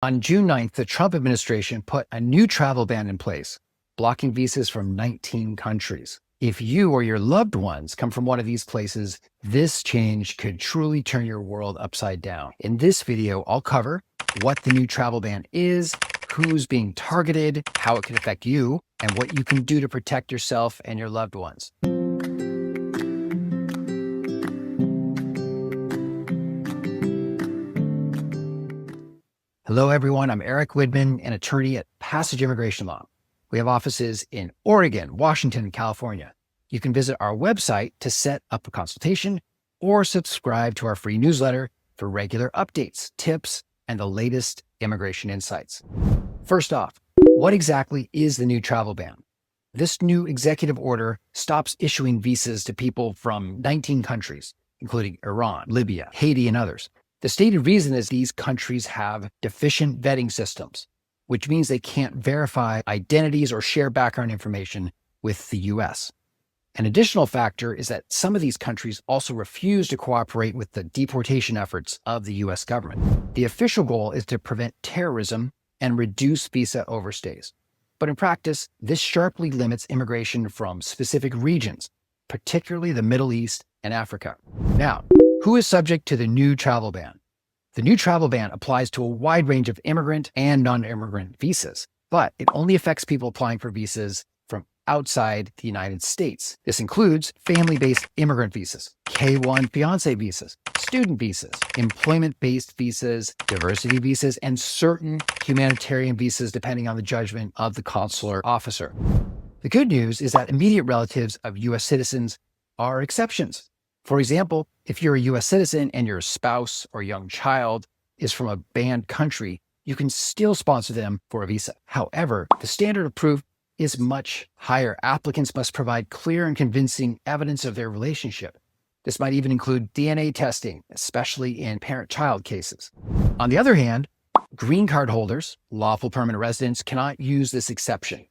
On June 9th, the Trump administration put a new travel ban in place, blocking visas from 19 countries. If you or your loved ones come from one of these places, this change could truly turn your world upside down. In this video, I'll cover what the new travel ban is, who's being targeted, how it can affect you, and what you can do to protect yourself and your loved ones. Hello, everyone. I'm Erick Widman, an attorney at Passage Immigration Law. We have offices in Oregon, Washington, and California. You can visit our website to set up a consultation or subscribe to our free newsletter for regular updates, tips, and the latest immigration insights. First off, what exactly is the new travel ban? This new executive order stops issuing visas to people from 19 countries, including Iran, Libya, Haiti, and others. The stated reason is these countries have deficient vetting systems, which means they can't verify identities or share background information with the U.S. An additional factor is that some of these countries also refuse to cooperate with the deportation efforts of the U.S. government. The official goal is to prevent terrorism and reduce visa overstays. But in practice, this sharply limits immigration from specific regions, particularly the Middle East and Africa. Now, who is subject to the new travel ban? The new travel ban applies to a wide range of immigrant and non-immigrant visas, but it only affects people applying for visas from outside the United States. This includes family-based immigrant visas, K-1 fiancé visas, student visas, employment-based visas, diversity visas, and certain humanitarian visas depending on the judgment of the consular officer. The good news is that immediate relatives of U.S. citizens are exceptions. For example, if you're a U.S. citizen and your spouse or young child is from a banned country, you can still sponsor them for a visa. However, the standard of proof is much higher. Applicants must provide clear and convincing evidence of their relationship. This might even include DNA testing, especially in parent-child cases. On the other hand, green card holders, lawful permanent residents, cannot use this exception.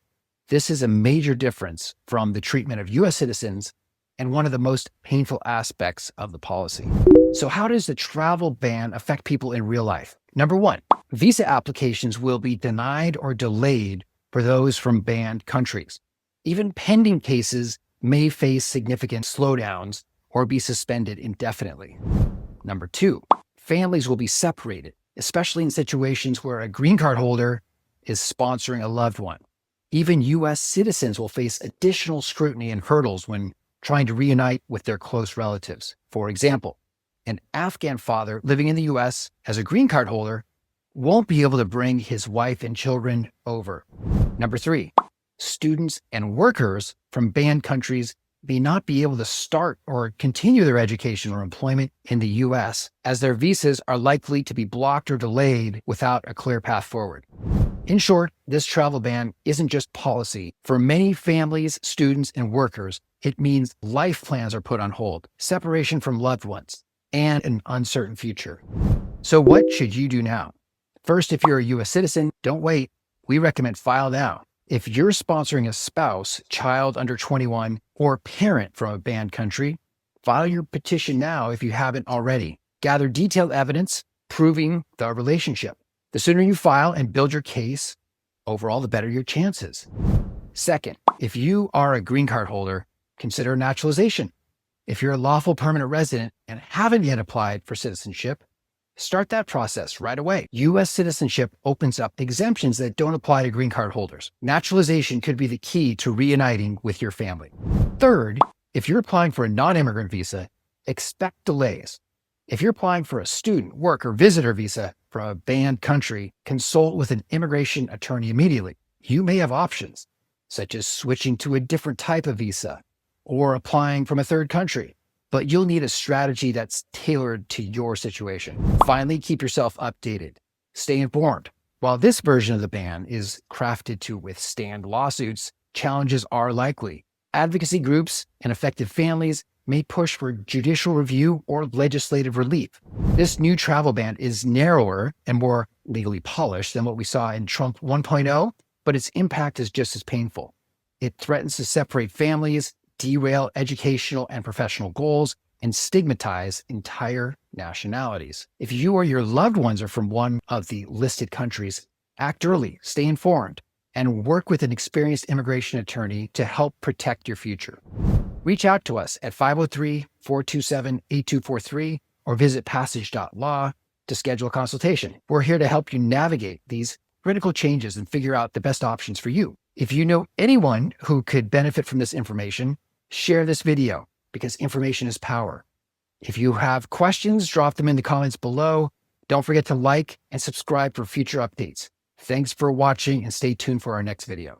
This is a major difference from the treatment of U.S. citizens and one of the most painful aspects of the policy. So how does the travel ban affect people in real life? Number one, visa applications will be denied or delayed for those from banned countries. Even pending cases may face significant slowdowns or be suspended indefinitely. Number two, families will be separated, especially in situations where a green card holder is sponsoring a loved one. Even U.S. citizens will face additional scrutiny and hurdles when trying to reunite with their close relatives. For example, an Afghan father living in the U.S. as a green card holder won't be able to bring his wife and children over. Number three, students and workers from banned countries may not be able to start or continue their education or employment in the U.S. as their visas are likely to be blocked or delayed without a clear path forward. In short, this travel ban isn't just policy. For many families, students, and workers, it means life plans are put on hold, separation from loved ones, and an uncertain future. So what should you do now? First, if you're a U.S. citizen, don't wait. We recommend file now. If you're sponsoring a spouse, child under 21, or parent from a banned country, file your petition now if you haven't already. Gather detailed evidence proving the relationship. The sooner you file and build your case, overall, the better your chances. Second, if you are a green card holder, consider naturalization. If you're a lawful permanent resident and haven't yet applied for citizenship, start that process right away. U.S. citizenship opens up exemptions that don't apply to green card holders. Naturalization could be the key to reuniting with your family. Third, if you're applying for a non-immigrant visa, expect delays. If you're applying for a student, work, or visitor visa from a banned country, consult with an immigration attorney immediately. You may have options, such as switching to a different type of visa or applying from a third country, but you'll need a strategy that's tailored to your situation. Finally, keep yourself updated. Stay informed. While this version of the ban is crafted to withstand lawsuits, challenges are likely. Advocacy groups and affected families may push for judicial review or legislative relief. This new travel ban is narrower and more legally polished than what we saw in Trump 1.0, but its impact is just as painful. It threatens to separate families, derail educational and professional goals, and stigmatize entire nationalities. If you or your loved ones are from one of the listed countries, act early, stay informed, and work with an experienced immigration attorney to help protect your future. Reach out to us at 503-427-8243 or visit passage.law to schedule a consultation. We're here to help you navigate these critical changes and figure out the best options for you. If you know anyone who could benefit from this information, share this video because information is power. If you have questions, drop them in the comments below. Don't forget to like and subscribe for future updates. Thanks for watching and stay tuned for our next video.